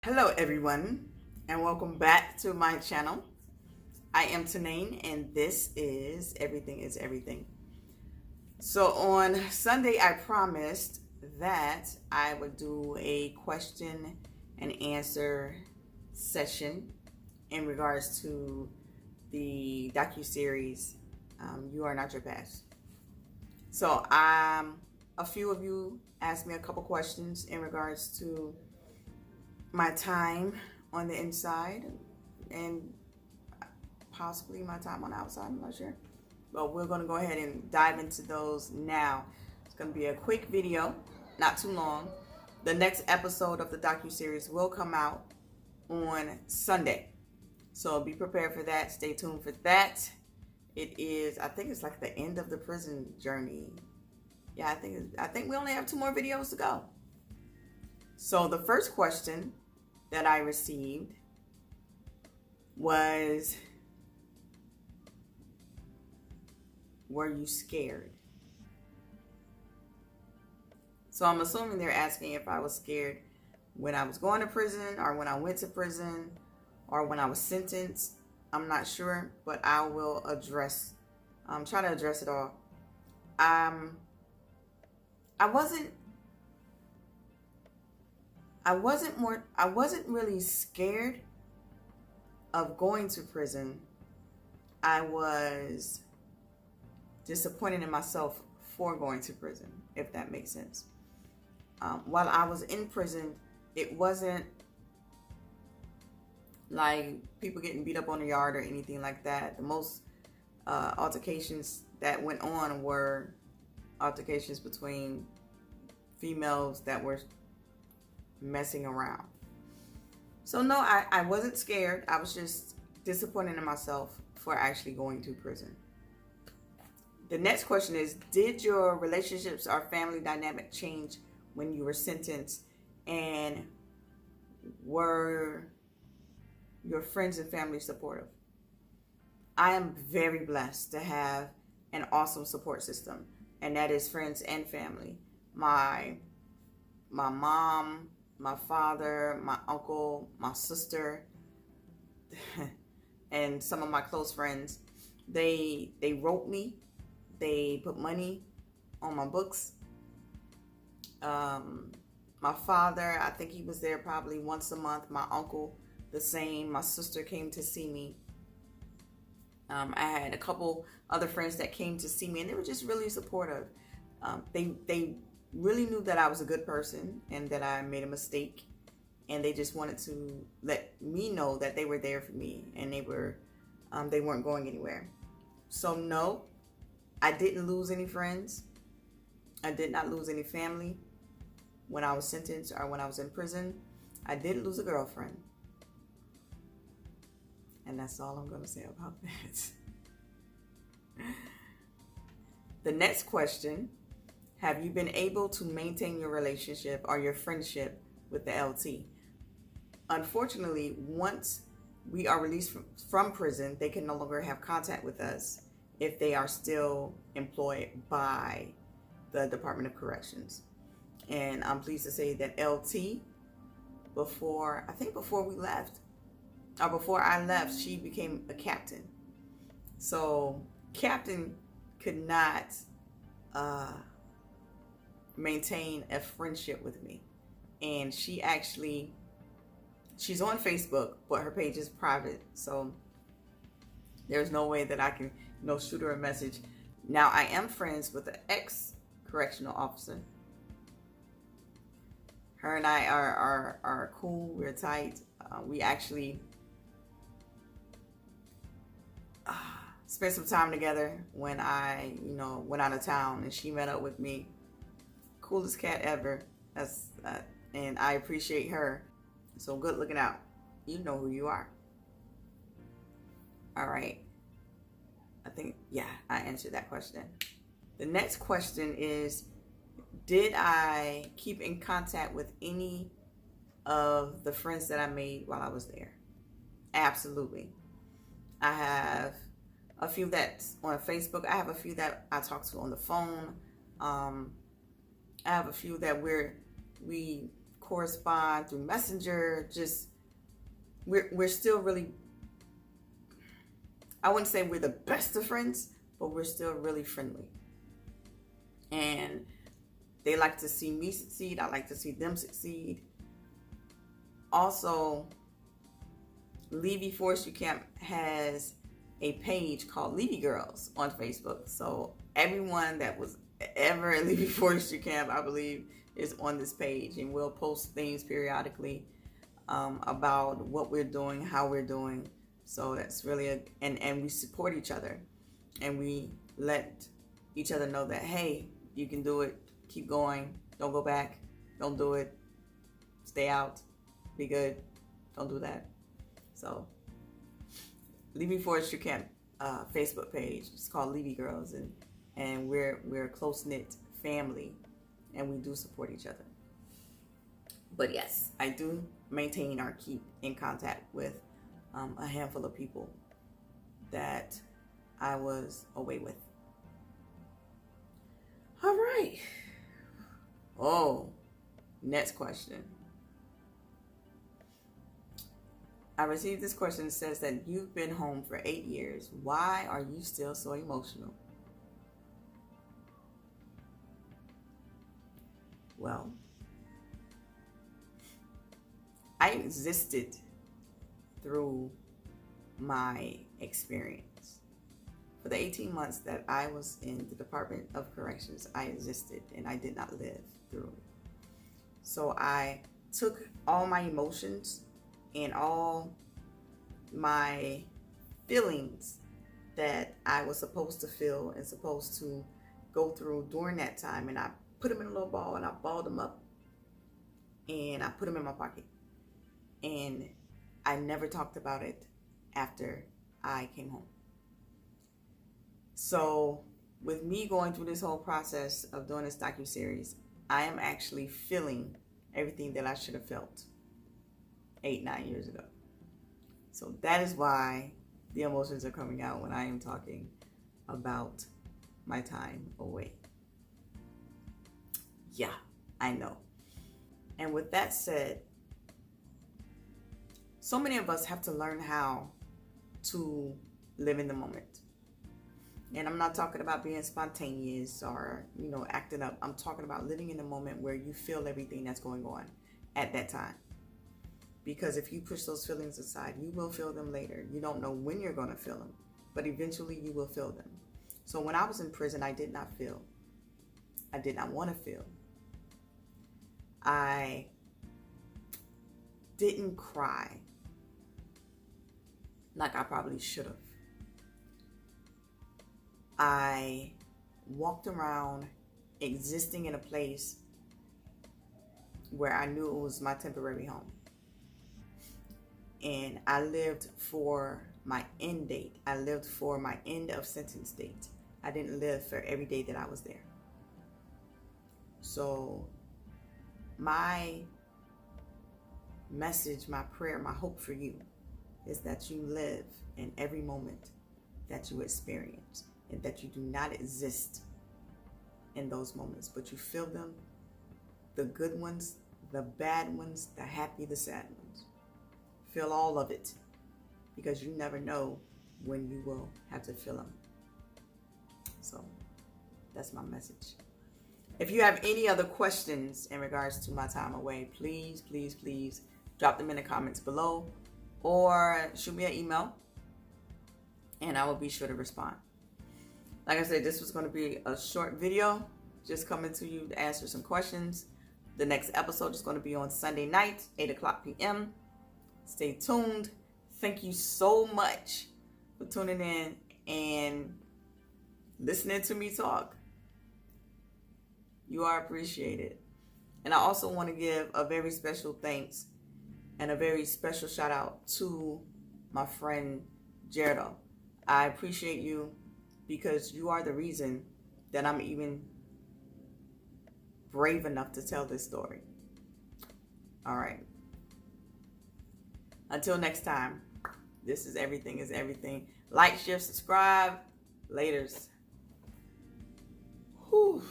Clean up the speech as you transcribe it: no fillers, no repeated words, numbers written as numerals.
Hello everyone and welcome back to my channel. I am Tanaine and this is Everything is Everything. So on Sunday I promised that I would do a question and answer session in regards to the docuseries You Are Not Your Past. So a few of you asked me a couple questions in regards to my time on the inside and possibly my time on the outside. I'm not sure, but we're going to go ahead and dive into those now. It's going to be a quick video, not too long. The next episode of the docuseries will come out on Sunday, so be prepared for that. Stay tuned for that. It is, I think it's like the end of the prison journey. Yeah, I think we only have 2 more videos to go. So the first question that I received was, were you scared? So I'm assuming they're asking if I was scared when I was going to prison or when I went to prison or when I was sentenced. I'm not sure, but I will try to address it all. I wasn't really scared of going to prison. I was disappointed in myself for going to prison, if that makes sense. While I was in prison, it wasn't like people getting beat up on the yard or anything like that. The most altercations that went on were altercations between females that were messing around. So no, I wasn't scared. I was just disappointed in myself for actually going to prison. The next question is, did your relationships or family dynamic change when you were sentenced, and were your friends and family supportive? I am very blessed to have an awesome support system, and that is friends and family. My mom, my father, my uncle, my sister, and some of my close friends, they wrote me. They put money on my books. My father, I think he was there probably once a month. My uncle, the same. My sister came to see me. I had a couple other friends that came to see me, and they were just really supportive. They really knew that I was a good person and that I made a mistake, and they just wanted to let me know that they were there for me, and they weren't going anywhere. So no, I didn't lose any friends. I did not lose any family when I was sentenced or when I was in prison. I did lose a girlfriend. And that's all I'm going to say about that. The next question, have you been able to maintain your relationship or your friendship with the LT? Unfortunately, once we are released from prison, they can no longer have contact with us if they are still employed by the Department of Corrections. And I'm pleased to say that LT, before we left, or before I left, she became a captain. So captain could not maintain a friendship with me. And she's on Facebook, but her page is private. So there's no way that I can shoot her a message. Now I am friends with the ex-correctional officer. Her and I are cool. We're tight. We actually spent some time together when I, went out of town, and she met up with me. Coolest cat ever. And I appreciate her. So good looking out. You know who you are. All right. I think, I answered that question. The next question is, did I keep in contact with any of the friends that I made while I was there? Absolutely. I have a few that's on Facebook. I have a few that I talk to on the phone. I have a few that we correspond through Messenger. Just we're still really, I wouldn't say we're the best of friends, but we're still really friendly. And they like to see me succeed. I like to see them succeed. Also, Levy Forestry Camp has a page called Levy Girls on Facebook. So everyone that was ever at Levy Forestry Camp, I believe, is on this page. And we'll post things periodically about what we're doing, how we're doing. So that's really and we support each other. And we let each other know that, hey, you can do it. Keep going. Don't go back. Don't do it. Stay out. Be good. Don't do that. So, Levy Forestry Camp Facebook page. It's called Levy Girls, and we're a close knit family, and we do support each other. But yes, I do maintain or keep in contact with a handful of people that I was away with. All right. Oh, next question. I received this question that says that you've been home for 8 years. Why are you still so emotional? Well, I existed through my experience. For the 18 months that I was in the Department of Corrections, I existed and I did not live through it. So I took all my emotions and all my feelings that I was supposed to feel and supposed to go through during that time, and I put them in a little ball and I balled them up and I put them in my pocket. And I never talked about it after I came home. So with me going through this whole process of doing this docuseries, I am actually feeling everything that I should have felt 8-9 years ago. So that is why the emotions are coming out when I am talking about my time away. Yeah, I know. And with that said, so many of us have to learn how to live in the moment. And I'm not talking about being spontaneous or, acting up. I'm talking about living in the moment where you feel everything that's going on at that time. Because if you push those feelings aside, you will feel them later. You don't know when you're going to feel them, but eventually you will feel them. So when I was in prison, I did not feel. I did not want to feel. I didn't cry like I probably should have. I walked around existing in a place where I knew it was my temporary home. And I lived for my end date. I lived for my end of sentence date. I didn't live for every day that I was there. So my message, my prayer, my hope for you is that you live in every moment that you experience, and that you do not exist in those moments, but you feel them, the good ones, the bad ones, the happy, the sad ones. Feel all of it, because you never know when you will have to feel them. So that's my message. If you have any other questions in regards to my time away, please, please, please drop them in the comments below or shoot me an email and I will be sure to respond. Like I said, this was going to be a short video, just coming to you to answer some questions. The next episode is going to be on Sunday night, 8:00 p.m. Stay tuned. Thank you so much for tuning in and listening to me talk. You are appreciated. And I also want to give a very special thanks and a very special shout out to my friend Gerdo. I appreciate you because you are the reason that I'm even brave enough to tell this story. All right. Until next time, this is Everything is Everything. Like, share, subscribe. Laters. Whew.